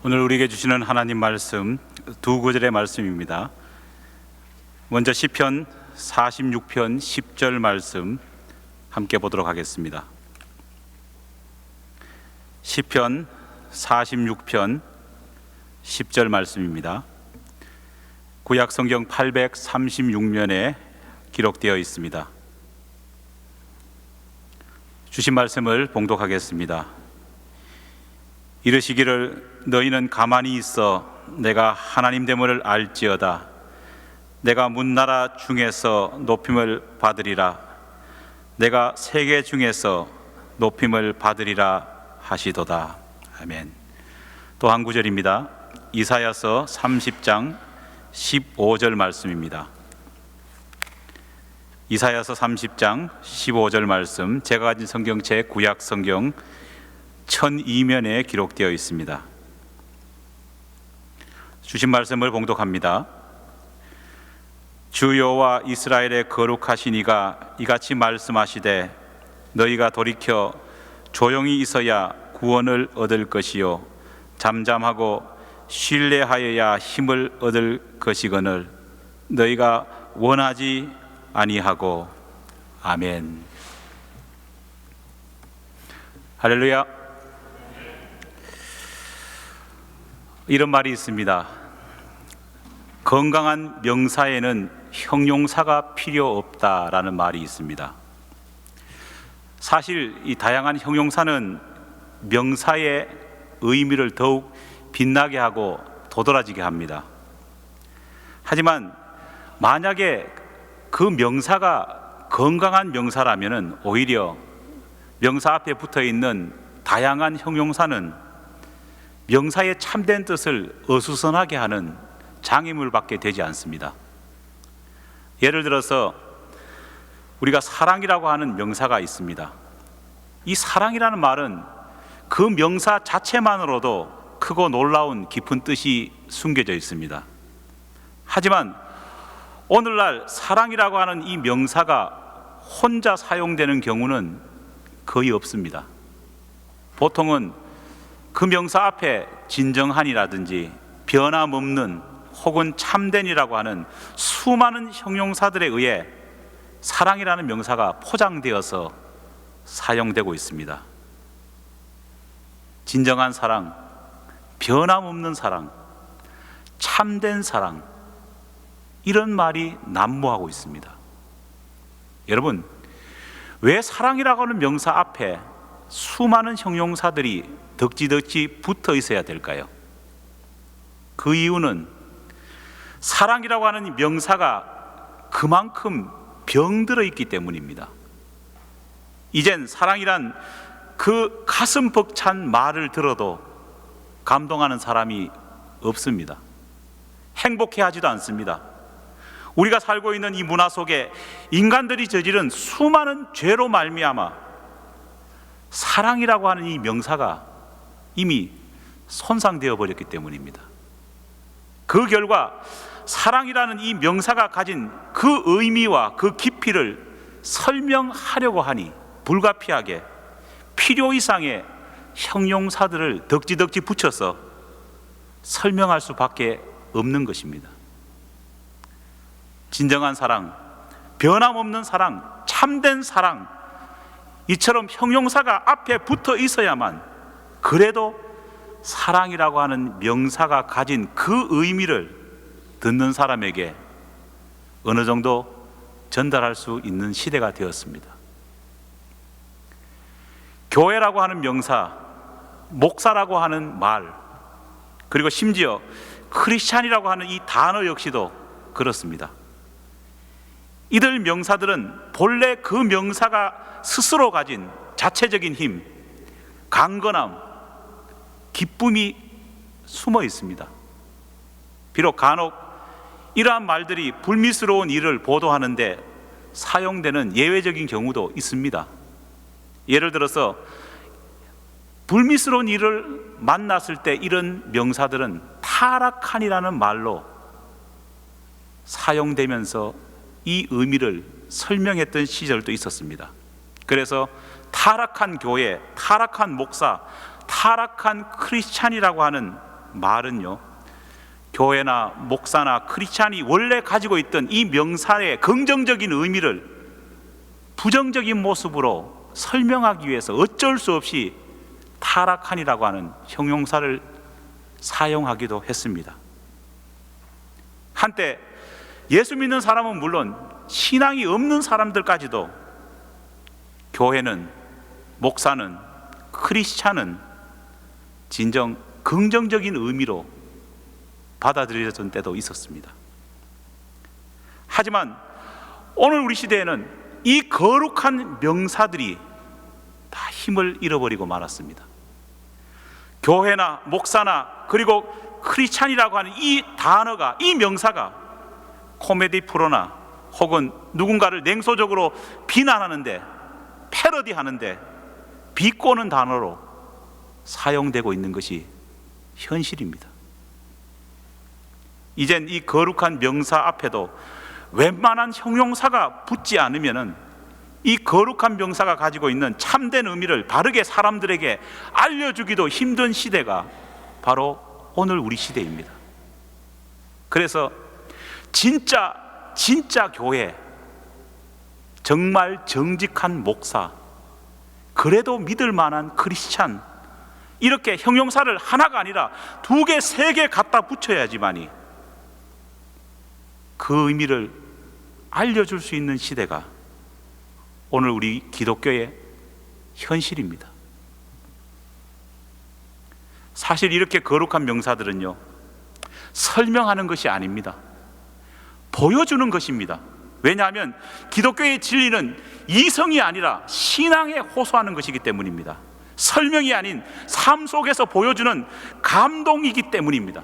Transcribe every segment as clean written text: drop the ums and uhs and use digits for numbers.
오늘 우리에게 주시는 하나님 말씀 두 구절의 말씀입니다. 먼저 시편 46편 10절 말씀 함께 보도록 하겠습니다. 시편 46편 10절 말씀입니다. 구약 성경 836면에 기록되어 있습니다. 주신 말씀을 봉독하겠습니다. 이르시기를 너희는 가만히 있어 내가 하나님됨을 알지어다. 내가 문나라 중에서 높임을 받으리라. 내가 세계 중에서 높임을 받으리라 하시도다. 아멘. 또 한 구절입니다. 이사야서 30장 15절 말씀입니다. 이사야서 30장 15절 말씀, 제가 가진 성경책 구약 성경 1002면에 기록되어 있습니다. 주신 말씀을 봉독합니다. 주 여호와 이스라엘의 거룩하신 이가 이같이 말씀하시되 너희가 돌이켜 조용히 있어야 구원을 얻을 것이요 잠잠하고 신뢰하여야 힘을 얻을 것이거늘 너희가 원하지 아니하고. 아멘. 할렐루야. 이런 말이 있습니다. 건강한 명사에는 형용사가 필요 없다라는 말이 있습니다. 사실 이 다양한 형용사는 명사의 의미를 더욱 빛나게 하고 도드라지게 합니다. 하지만 만약에 그 명사가 건강한 명사라면 오히려 명사 앞에 붙어 있는 다양한 형용사는 명사의 참된 뜻을 어수선하게 하는 장애물밖에 되지 않습니다. 예를 들어서 우리가 사랑이라고 하는 명사가 있습니다. 이 사랑이라는 말은 그 명사 자체만으로도 크고 놀라운 깊은 뜻이 숨겨져 있습니다. 하지만 오늘날 사랑이라고 하는 이 명사가 혼자 사용되는 경우는 거의 없습니다. 보통은 그 명사 앞에 진정한이라든지 변함없는 혹은 참된이라고 하는 수많은 형용사들에 의해 사랑이라는 명사가 포장되어서 사용되고 있습니다. 진정한 사랑, 변함없는 사랑, 참된 사랑, 이런 말이 난무하고 있습니다. 여러분, 왜 사랑이라고 하는 명사 앞에 수많은 형용사들이 덕지덕지 붙어 있어야 될까요? 그 이유는 사랑이라고 하는 명사가 그만큼 병들어 있기 때문입니다. 이젠 사랑이란 그 가슴 벅찬 말을 들어도 감동하는 사람이 없습니다. 행복해하지도 않습니다. 우리가 살고 있는 이 문화 속에 인간들이 저지른 수많은 죄로 말미암아 사랑이라고 하는 이 명사가 이미 손상되어 버렸기 때문입니다. 그 결과 사랑이라는 이 명사가 가진 그 의미와 그 깊이를 설명하려고 하니 불가피하게 필요 이상의 형용사들을 덕지덕지 붙여서 설명할 수밖에 없는 것입니다. 진정한 사랑, 변함없는 사랑, 참된 사랑, 이처럼 형용사가 앞에 붙어 있어야만 그래도 사랑이라고 하는 명사가 가진 그 의미를 듣는 사람에게 어느 정도 전달할 수 있는 시대가 되었습니다. 교회라고 하는 명사, 목사라고 하는 말, 그리고 심지어 크리스찬이라고 하는 이 단어 역시도 그렇습니다. 이들 명사들은 본래 그 명사가 스스로 가진 자체적인 힘, 강건함, 기쁨이 숨어 있습니다. 비록 간혹 이러한 말들이 불미스러운 일을 보도하는데 사용되는 예외적인 경우도 있습니다. 예를 들어서 불미스러운 일을 만났을 때 이런 명사들은 타락한이라는 말로 사용되면서 이 의미를 설명했던 시절도 있었습니다. 그래서 타락한 교회, 타락한 목사, 타락한 크리스찬이라고 하는 말은요, 교회나 목사나 크리스찬이 원래 가지고 있던 이 명사의 긍정적인 의미를 부정적인 모습으로 설명하기 위해서 어쩔 수 없이 타락한이라고 하는 형용사를 사용하기도 했습니다. 한때 예수 믿는 사람은 물론 신앙이 없는 사람들까지도 교회는, 목사는, 크리스찬은 진정 긍정적인 의미로 받아들여졌던 때도 있었습니다. 하지만 오늘 우리 시대에는 이 거룩한 명사들이 다 힘을 잃어버리고 말았습니다. 교회나 목사나 그리고 크리스찬이라고 하는 이 단어가, 이 명사가 코미디 프로나 혹은 누군가를 냉소적으로 비난하는데, 패러디하는데 비꼬는 단어로 사용되고 있는 것이 현실입니다. 이젠 이 거룩한 명사 앞에도 웬만한 형용사가 붙지 않으면은 이 거룩한 명사가 가지고 있는 참된 의미를 바르게 사람들에게 알려주기도 힘든 시대가 바로 오늘 우리 시대입니다. 그래서 진짜 교회, 정말 정직한 목사, 그래도 믿을 만한 크리스찬, 이렇게 형용사를 하나가 아니라 2개, 3개 갖다 붙여야지만이 그 의미를 알려줄 수 있는 시대가 오늘 우리 기독교의 현실입니다. 사실 이렇게 거룩한 명사들은요, 설명하는 것이 아닙니다. 보여주는 것입니다. 왜냐하면 기독교의 진리는 이성이 아니라 신앙에 호소하는 것이기 때문입니다. 설명이 아닌 삶 속에서 보여주는 감동이기 때문입니다.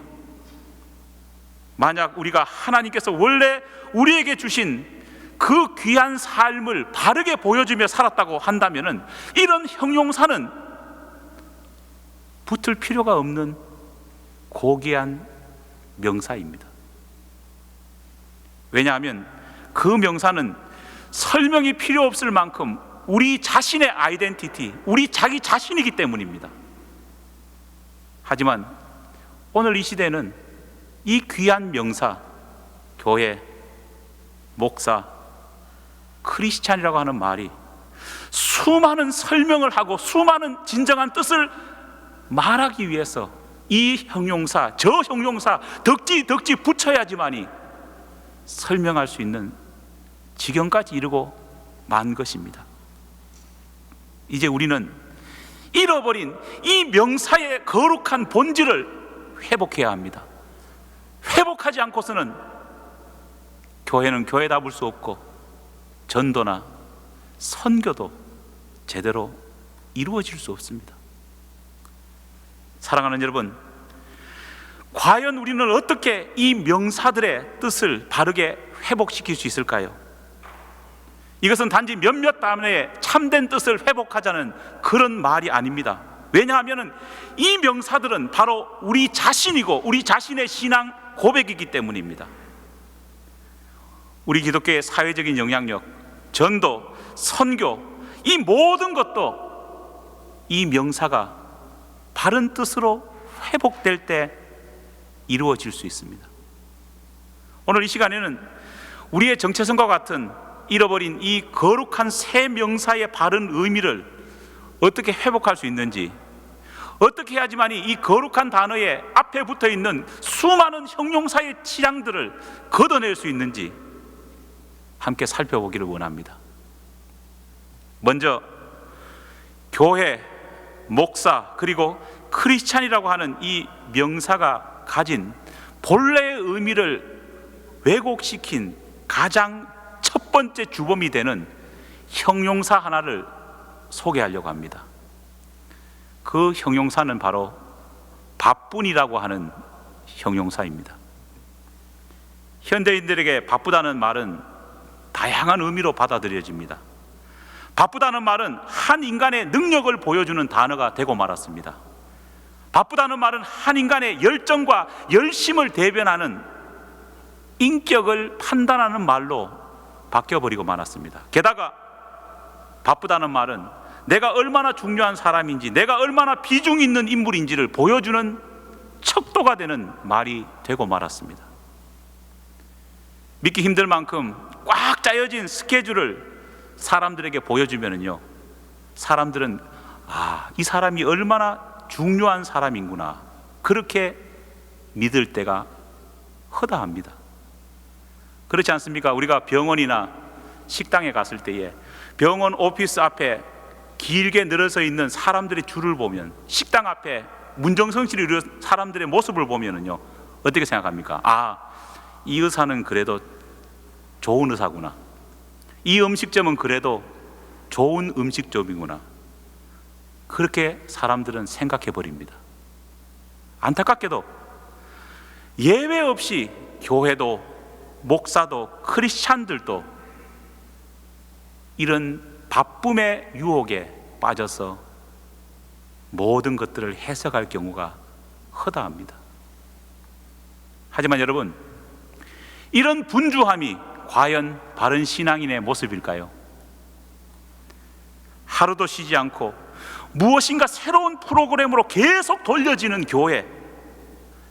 만약 우리가 하나님께서 원래 우리에게 주신 그 귀한 삶을 바르게 보여주며 살았다고 한다면은 이런 형용사는 붙을 필요가 없는 고귀한 명사입니다. 왜냐하면 그 명사는 설명이 필요 없을 만큼 우리 자신의 아이덴티티, 우리 자기 자신이기 때문입니다. 하지만 오늘 이 시대는 이 귀한 명사, 교회, 목사, 크리스찬이라고 하는 말이 수많은 설명을 하고 수많은 진정한 뜻을 말하기 위해서 이 형용사, 저 형용사 덕지 붙여야지만이 설명할 수 있는 지경까지 이르고 만 것입니다. 이제 우리는 잃어버린 이 명사의 거룩한 본질을 회복해야 합니다. 회복하지 않고서는 교회는 교회답을 수 없고 전도나 선교도 제대로 이루어질 수 없습니다. 사랑하는 여러분, 과연 우리는 어떻게 이 명사들의 뜻을 바르게 회복시킬 수 있을까요? 이것은 단지 몇몇 단어의 참된 뜻을 회복하자는 그런 말이 아닙니다. 왜냐하면 이 명사들은 바로 우리 자신이고 우리 자신의 신앙 고백이기 때문입니다. 우리 기독교의 사회적인 영향력, 전도, 선교, 이 모든 것도 이 명사가 바른 뜻으로 회복될 때 이루어질 수 있습니다. 오늘 이 시간에는 우리의 정체성과 같은 잃어버린 이 거룩한 새 명사의 바른 의미를 어떻게 회복할 수 있는지, 어떻게 해야지만이 이 거룩한 단어의 앞에 붙어 있는 수많은 형용사의 치장들을 걷어낼 수 있는지 함께 살펴보기를 원합니다. 먼저 교회, 목사, 그리고 크리스찬이라고 하는 이 명사가 가진 본래의 의미를 왜곡시킨 가장 첫 번째 주범이 되는 형용사 하나를 소개하려고 합니다. 그 형용사는 바로 바쁜이라고 하는 형용사입니다. 현대인들에게 바쁘다는 말은 다양한 의미로 받아들여집니다. 바쁘다는 말은 한 인간의 능력을 보여주는 단어가 되고 말았습니다. 바쁘다는 말은 한 인간의 열정과 열심을 대변하는 인격을 판단하는 말로 바뀌어버리고 말았습니다. 게다가 바쁘다는 말은 내가 얼마나 중요한 사람인지, 내가 얼마나 비중 있는 인물인지를 보여주는 척도가 되는 말이 되고 말았습니다. 믿기 힘들 만큼 꽉 짜여진 스케줄을 사람들에게 보여주면은요, 사람들은 이 사람이 얼마나 중요한 사람인구나, 그렇게 믿을 때가 허다합니다. 그렇지 않습니까? 우리가 병원이나 식당에 갔을 때에 병원 오피스 앞에 길게 늘어서 있는 사람들의 줄을 보면, 식당 앞에 문정성실히 이루어진 사람들의 모습을 보면은요, 어떻게 생각합니까? 이 의사는 그래도 좋은 의사구나, 이 음식점은 그래도 좋은 음식점이구나, 그렇게 사람들은 생각해 버립니다. 안타깝게도 예외 없이 교회도 목사도 크리스찬들도 이런 바쁨의 유혹에 빠져서 모든 것들을 해석할 경우가 허다합니다. 하지만 여러분, 이런 분주함이 과연 바른 신앙인의 모습일까요? 하루도 쉬지 않고 무엇인가 새로운 프로그램으로 계속 돌려지는 교회,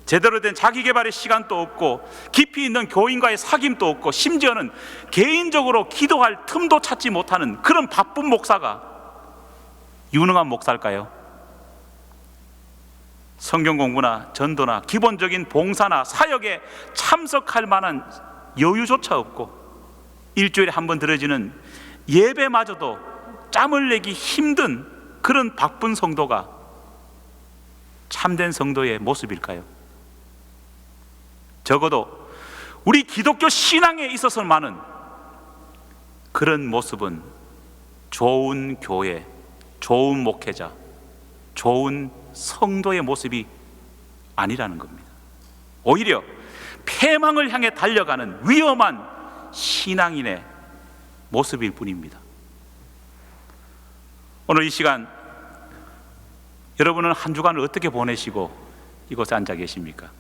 제대로 된 자기개발의 시간도 없고 깊이 있는 교인과의 사귐도 없고 심지어는 개인적으로 기도할 틈도 찾지 못하는 그런 바쁜 목사가 유능한 목사일까요? 성경 공부나 전도나 기본적인 봉사나 사역에 참석할 만한 여유조차 없고 일주일에 한 번 드려지는 예배마저도 짬을 내기 힘든 그런 바쁜 성도가 참된 성도의 모습일까요? 적어도 우리 기독교 신앙에 있어서만은 그런 모습은 좋은 교회, 좋은 목회자, 좋은 성도의 모습이 아니라는 겁니다. 오히려 패망을 향해 달려가는 위험한 신앙인의 모습일 뿐입니다. 오늘 이 시간 여러분은 한 주간을 어떻게 보내시고 이곳에 앉아 계십니까?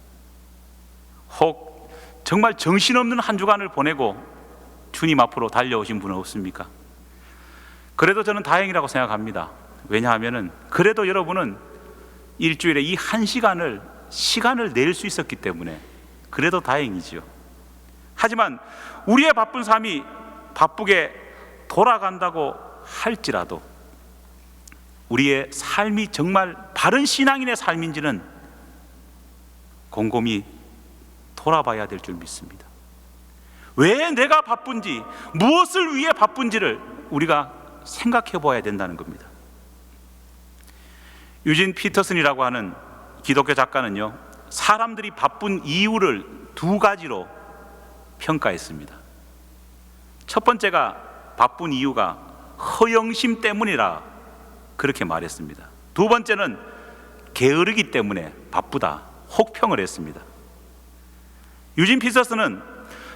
혹 정말 정신없는 한 주간을 보내고 주님 앞으로 달려오신 분은 없습니까? 그래도 저는 다행이라고 생각합니다. 왜냐하면 그래도 여러분은 일주일에 이 한 시간을 낼 수 있었기 때문에 그래도 다행이지요. 하지만 우리의 바쁜 삶이 바쁘게 돌아간다고 할지라도 우리의 삶이 정말 바른 신앙인의 삶인지는 곰곰이 돌아봐야 될 줄 믿습니다. 왜 내가 바쁜지, 무엇을 위해 바쁜지를 우리가 생각해 봐야 된다는 겁니다. 유진 피터슨이라고 하는 기독교 작가는요, 사람들이 바쁜 이유를 두 가지로 평가했습니다. 첫 번째가 바쁜 이유가 허영심 때문이라 그렇게 말했습니다. 두 번째는 게으르기 때문에 바쁘다, 혹평을 했습니다. 유진 피터슨은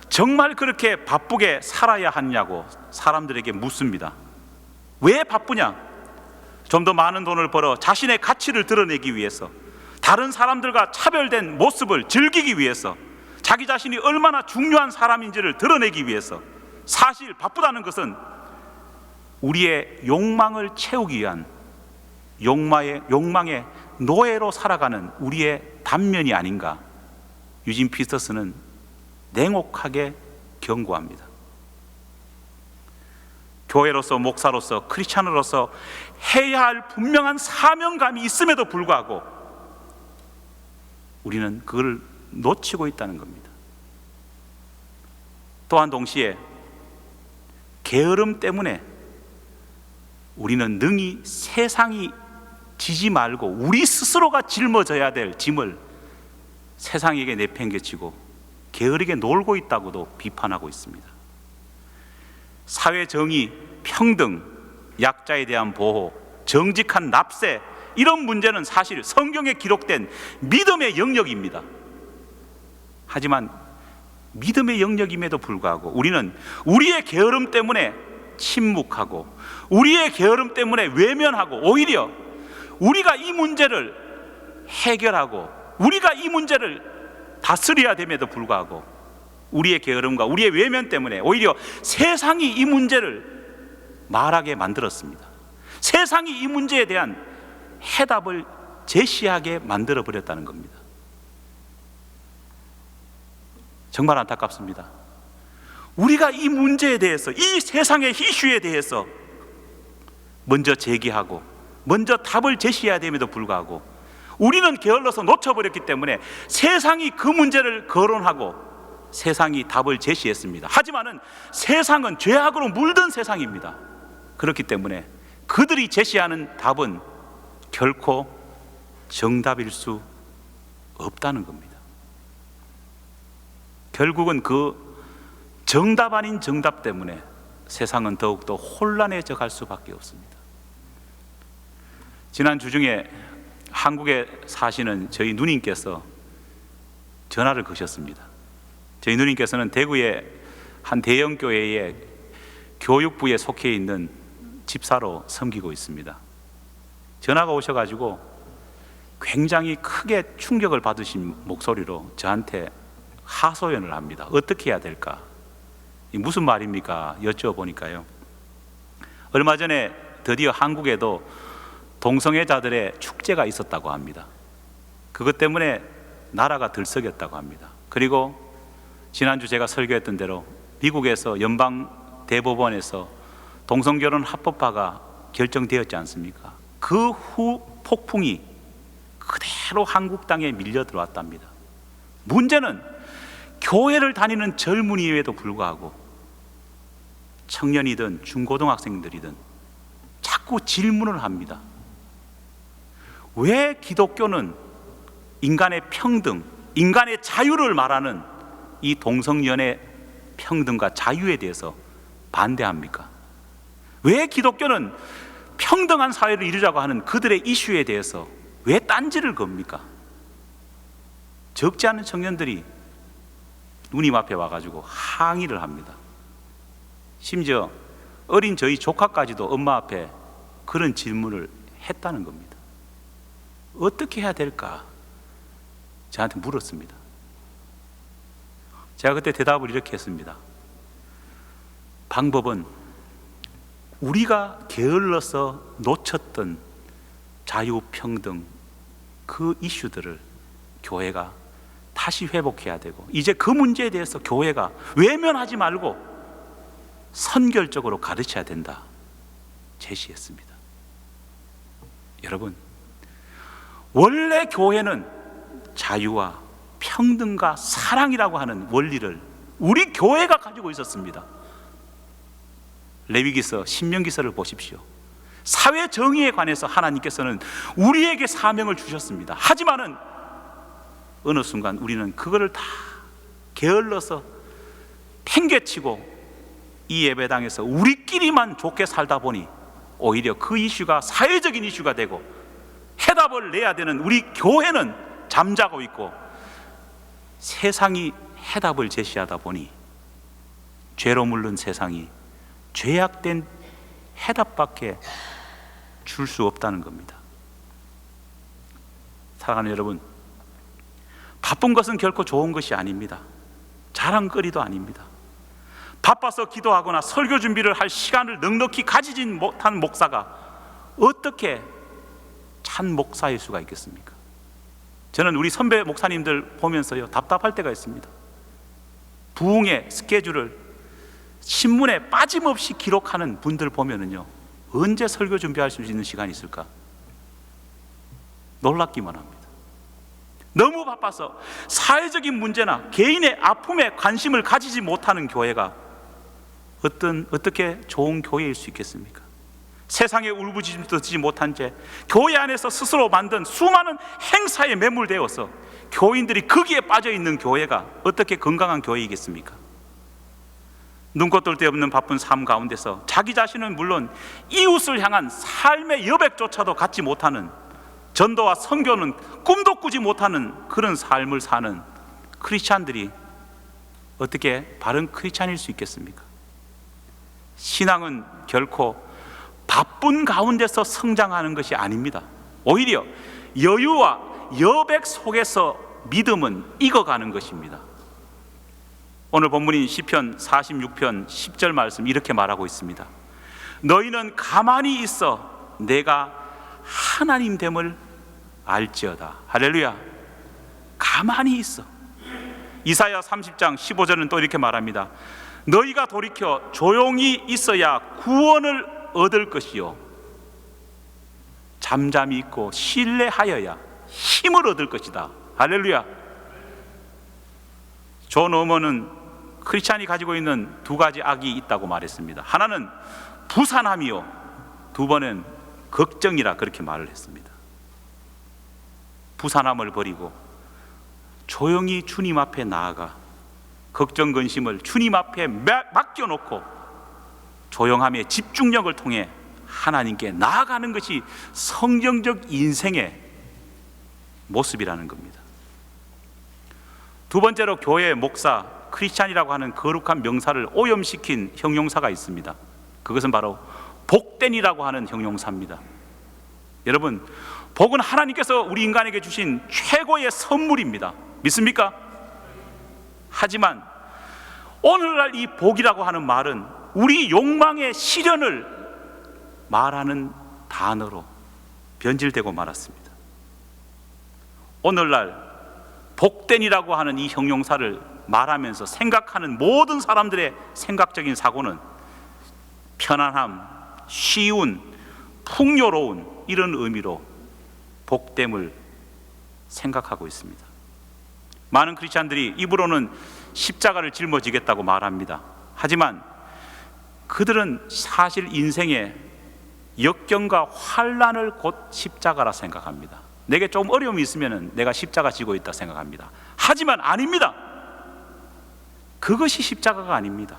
정말 그렇게 바쁘게 살아야 하냐고 사람들에게 묻습니다. 왜 바쁘냐? 좀 더 많은 돈을 벌어 자신의 가치를 드러내기 위해서, 다른 사람들과 차별된 모습을 즐기기 위해서, 자기 자신이 얼마나 중요한 사람인지를 드러내기 위해서. 사실 바쁘다는 것은 우리의 욕망을 채우기 위한 욕망의 노예로 살아가는 우리의 단면이 아닌가, 유진 피터슨은 냉혹하게 경고합니다. 교회로서, 목사로서, 크리스찬으로서 해야 할 분명한 사명감이 있음에도 불구하고 우리는 그걸 놓치고 있다는 겁니다. 또한 동시에 게으름 때문에 우리는 능히 세상이 지지 말고 우리 스스로가 짊어져야 될 짐을 세상에게 내팽개치고 게으르게 놀고 있다고도 비판하고 있습니다. 사회 정의, 평등, 약자에 대한 보호, 정직한 납세, 이런 문제는 사실 성경에 기록된 믿음의 영역입니다. 하지만 믿음의 영역임에도 불구하고 우리는 우리의 게으름 때문에 침묵하고 우리의 게으름 때문에 외면하고 오히려 우리가 이 문제를 해결하고 우리가 이 문제를 다스려야 됨에도 불구하고 우리의 게으름과 우리의 외면 때문에 오히려 세상이 이 문제를 말하게 만들었습니다. 세상이 이 문제에 대한 해답을 제시하게 만들어 버렸다는 겁니다. 정말 안타깝습니다. 우리가 이 문제에 대해서, 이 세상의 이슈에 대해서 먼저 제기하고 먼저 답을 제시해야 됨에도 불구하고 우리는 게을러서 놓쳐버렸기 때문에 세상이 그 문제를 거론하고 세상이 답을 제시했습니다. 하지만은 세상은 죄악으로 물든 세상입니다. 그렇기 때문에 그들이 제시하는 답은 결코 정답일 수 없다는 겁니다. 결국은 그 정답 아닌 정답 때문에 세상은 더욱더 혼란해져 갈 수밖에 없습니다. 지난 주중에 한국에 사시는 저희 누님께서 전화를 거셨습니다. 저희 누님께서는 대구의 한 대형 교회의 교육부에 속해 있는 집사로 섬기고 있습니다. 전화가 오셔가지고 굉장히 크게 충격을 받으신 목소리로 저한테 하소연을 합니다. 어떻게 해야 될까? 무슨 말입니까? 여쭤보니까요, 얼마 전에 드디어 한국에도 동성애자들의 축제가 있었다고 합니다. 그것 때문에 나라가 들썩였다고 합니다. 그리고 지난주 제가 설교했던 대로 미국에서 연방 대법원에서 동성결혼 합법화가 결정되었지 않습니까? 그 후 폭풍이 그대로 한국 땅에 밀려 들어왔답니다. 문제는 교회를 다니는 젊은이에도 불구하고 청년이든 중고등학생들이든 자꾸 질문을 합니다. 왜 기독교는 인간의 평등, 인간의 자유를 말하는 이 동성연애 평등과 자유에 대해서 반대합니까? 왜 기독교는 평등한 사회를 이루자고 하는 그들의 이슈에 대해서 왜 딴지를 겁니까? 적지 않은 청년들이 누님 앞에 와가지고 항의를 합니다. 심지어 어린 저희 조카까지도 엄마 앞에 그런 질문을 했다는 겁니다. 어떻게 해야 될까? 저한테 물었습니다. 제가 그때 대답을 이렇게 했습니다. 방법은 우리가 게을러서 놓쳤던 자유평등 그 이슈들을 교회가 다시 회복해야 되고, 이제 그 문제에 대해서 교회가 외면하지 말고 선결적으로 가르쳐야 된다 제시했습니다. 여러분, 원래 교회는 자유와 평등과 사랑이라고 하는 원리를 우리 교회가 가지고 있었습니다. 레위기서, 신명기서를 보십시오. 사회 정의에 관해서 하나님께서는 우리에게 사명을 주셨습니다. 하지만은 어느 순간 우리는 그거를 다 게을러서 팽개치고 이 예배당에서 우리끼리만 좋게 살다 보니 오히려 그 이슈가 사회적인 이슈가 되고 해답을 내야 되는 우리 교회는 잠자고 있고 세상이 해답을 제시하다 보니 죄로 물든 세상이 죄악된 해답밖에 줄 수 없다는 겁니다. 사랑하는 여러분, 바쁜 것은 결코 좋은 것이 아닙니다. 자랑거리도 아닙니다. 바빠서 기도하거나 설교 준비를 할 시간을 넉넉히 가지지 못한 목사가 어떻게 참 목사일 수가 있겠습니까? 저는 우리 선배 목사님들 보면서요 답답할 때가 있습니다. 부흥의 스케줄을 신문에 빠짐없이 기록하는 분들 보면은요, 언제 설교 준비할 수 있는 시간이 있을까? 놀랍기만 합니다. 너무 바빠서 사회적인 문제나 개인의 아픔에 관심을 가지지 못하는 교회가 어떻게 좋은 교회일 수 있겠습니까? 세상에 울부짖음도 듣지 못한 채 교회 안에서 스스로 만든 수많은 행사에 매몰되어서 교인들이 거기에 빠져 있는 교회가 어떻게 건강한 교회이겠습니까? 눈꽃 돌 데 없는 바쁜 삶 가운데서 자기 자신은 물론 이웃을 향한 삶의 여백조차도 갖지 못하는, 전도와 선교는 꿈도 꾸지 못하는 그런 삶을 사는 크리스찬들이 어떻게 바른 크리스찬일 수 있겠습니까? 신앙은 결코 바쁜 가운데서 성장하는 것이 아닙니다. 오히려 여유와 여백 속에서 믿음은 익어가는 것입니다. 오늘 본문인 시편 46편 10절 말씀 이렇게 말하고 있습니다. 너희는 가만히 있어 내가 하나님 됨을 알지어다. 할렐루야. 가만히 있어. 이사야 30장 15절은 또 이렇게 말합니다. 너희가 돌이켜 조용히 있어야 구원을 얻을 것이요 잠잠히 있고 신뢰하여야 힘을 얻을 것이다. 할렐루야. 존 어머는 크리스찬이 가지고 있는 두 가지 악이 있다고 말했습니다. 하나는 부산함이요, 두 번은 걱정이라 그렇게 말을 했습니다. 부산함을 버리고 조용히 주님 앞에 나아가 걱정 근심을 주님 앞에 맡겨놓고 조용함의 집중력을 통해 하나님께 나아가는 것이 성경적 인생의 모습이라는 겁니다. 두 번째로 교회 목사, 크리스찬이라고 하는 거룩한 명사를 오염시킨 형용사가 있습니다. 그것은 바로 복된이라고 하는 형용사입니다. 여러분, 복은 하나님께서 우리 인간에게 주신 최고의 선물입니다. 믿습니까? 하지만 오늘날 이 복이라고 하는 말은 우리 욕망의 실현을 말하는 단어로 변질되고 말았습니다. 오늘날 복된이라고 하는 이 형용사를 말하면서 생각하는 모든 사람들의 생각적인 사고는 편안함, 쉬운, 풍요로운 이런 의미로 복됨을 생각하고 있습니다. 많은 크리스찬들이 입으로는 십자가를 짊어지겠다고 말합니다. 하지만 그들은 사실 인생의 역경과 환난을 곧 십자가라 생각합니다. 내게 좀 어려움이 있으면 내가 십자가 지고 있다 생각합니다. 하지만 아닙니다. 그것이 십자가가 아닙니다.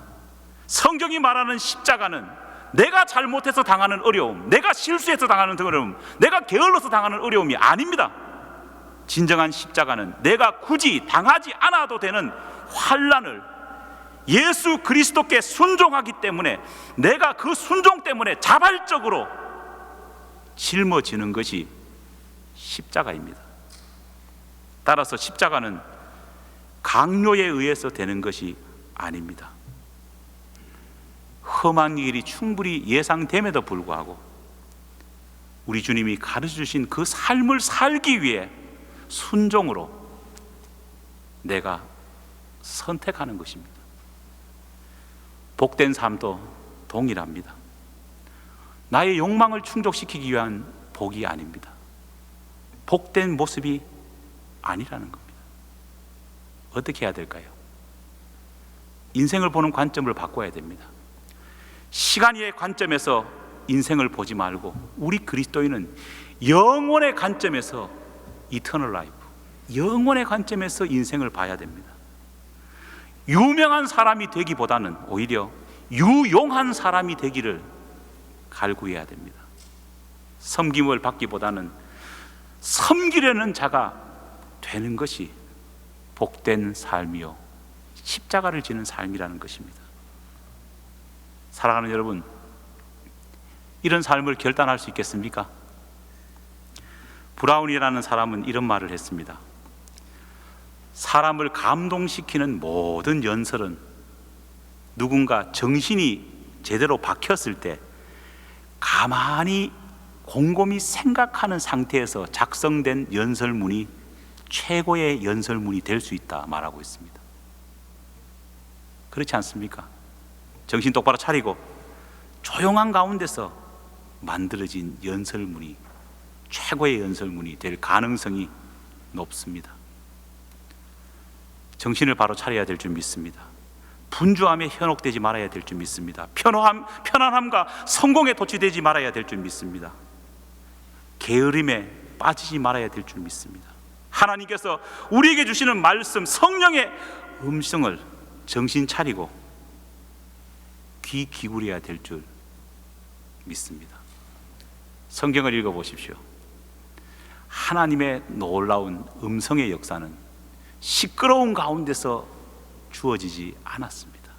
성경이 말하는 십자가는 내가 잘못해서 당하는 어려움, 내가 실수해서 당하는 어려움, 내가 게을러서 당하는 어려움이 아닙니다. 진정한 십자가는 내가 굳이 당하지 않아도 되는 환난을 예수 그리스도께 순종하기 때문에 내가 그 순종 때문에 자발적으로 짊어지는 것이 십자가입니다. 따라서 십자가는 강요에 의해서 되는 것이 아닙니다. 험한 일이 충분히 예상됨에도 불구하고 우리 주님이 가르쳐 주신 그 삶을 살기 위해 순종으로 내가 선택하는 것입니다. 복된 삶도 동일합니다. 나의 욕망을 충족시키기 위한 복이 아닙니다. 복된 모습이 아니라는 겁니다. 어떻게 해야 될까요? 인생을 보는 관점을 바꿔야 됩니다. 시간의 관점에서 인생을 보지 말고 우리 그리스도인은 영혼의 관점에서 이터널 라이프, 영혼의 관점에서 인생을 봐야 됩니다. 유명한 사람이 되기보다는 오히려 유용한 사람이 되기를 갈구해야 됩니다. 섬김을 받기보다는 섬기려는 자가 되는 것이 복된 삶이요 십자가를 지는 삶이라는 것입니다. 사랑하는 여러분, 이런 삶을 결단할 수 있겠습니까? 브라운이라는 사람은 이런 말을 했습니다. 사람을 감동시키는 모든 연설은 누군가 정신이 제대로 박혔을 때 가만히 곰곰이 생각하는 상태에서 작성된 연설문이 최고의 연설문이 될 수 있다 말하고 있습니다. 그렇지 않습니까? 정신 똑바로 차리고 조용한 가운데서 만들어진 연설문이 최고의 연설문이 될 가능성이 높습니다. 정신을 바로 차려야 될 줄 믿습니다. 분주함에 현혹되지 말아야 될 줄 믿습니다. 편안함과 성공에 도취되지 말아야 될 줄 믿습니다. 게으름에 빠지지 말아야 될 줄 믿습니다. 하나님께서 우리에게 주시는 말씀, 성령의 음성을 정신 차리고 귀 기울여야 될 줄 믿습니다. 성경을 읽어보십시오. 하나님의 놀라운 음성의 역사는 시끄러운 가운데서 주어지지 않았습니다.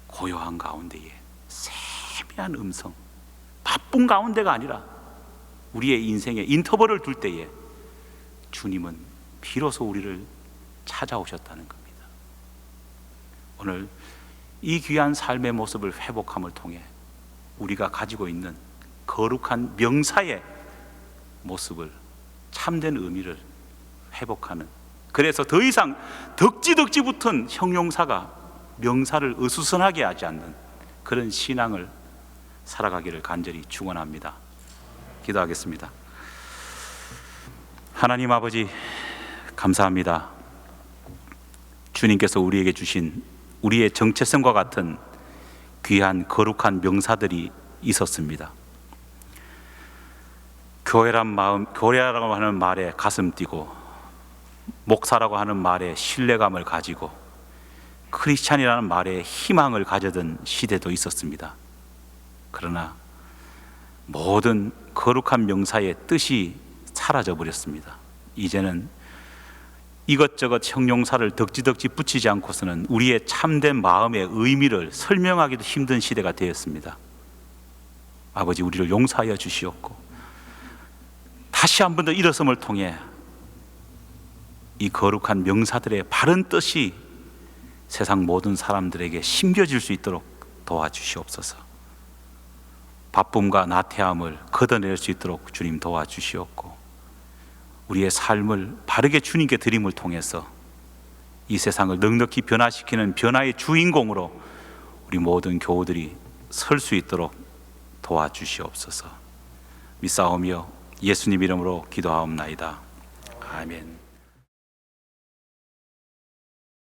고요한 가운데에 세미한 음성, 바쁜 가운데가 아니라 우리의 인생에 인터벌을 둘 때에 주님은 비로소 우리를 찾아오셨다는 겁니다. 오늘 이 귀한 삶의 모습을 회복함을 통해 우리가 가지고 있는 거룩한 명사의 모습을, 참된 의미를 회복하는 그래서 더 이상 덕지덕지 붙은 형용사가 명사를 어수선하게 하지 않는 그런 신앙을 살아가기를 간절히 축원합니다. 기도하겠습니다. 하나님 아버지, 감사합니다. 주님께서 우리에게 주신 우리의 정체성과 같은 귀한 거룩한 명사들이 있었습니다. 교회라고 하는 말에 가슴 뛰고, 목사라고 하는 말에 신뢰감을 가지고, 크리스찬이라는 말에 희망을 가져던 시대도 있었습니다. 그러나 모든 거룩한 명사의 뜻이 사라져 버렸습니다. 이제는 이것저것 형용사를 덕지덕지 붙이지 않고서는 우리의 참된 마음의 의미를 설명하기도 힘든 시대가 되었습니다. 아버지, 우리를 용서하여 주시옵고 다시 한 번 더 일어섬을 통해 이 거룩한 명사들의 바른 뜻이 세상 모든 사람들에게 심겨질 수 있도록 도와주시옵소서. 바쁨과 나태함을 걷어낼 수 있도록 주님 도와주시옵고, 우리의 삶을 바르게 주님께 드림을 통해서 이 세상을 넉넉히 변화시키는 변화의 주인공으로 우리 모든 교우들이 설 수 있도록 도와주시옵소서. 믿사오며 예수님 이름으로 기도하옵나이다. 아멘.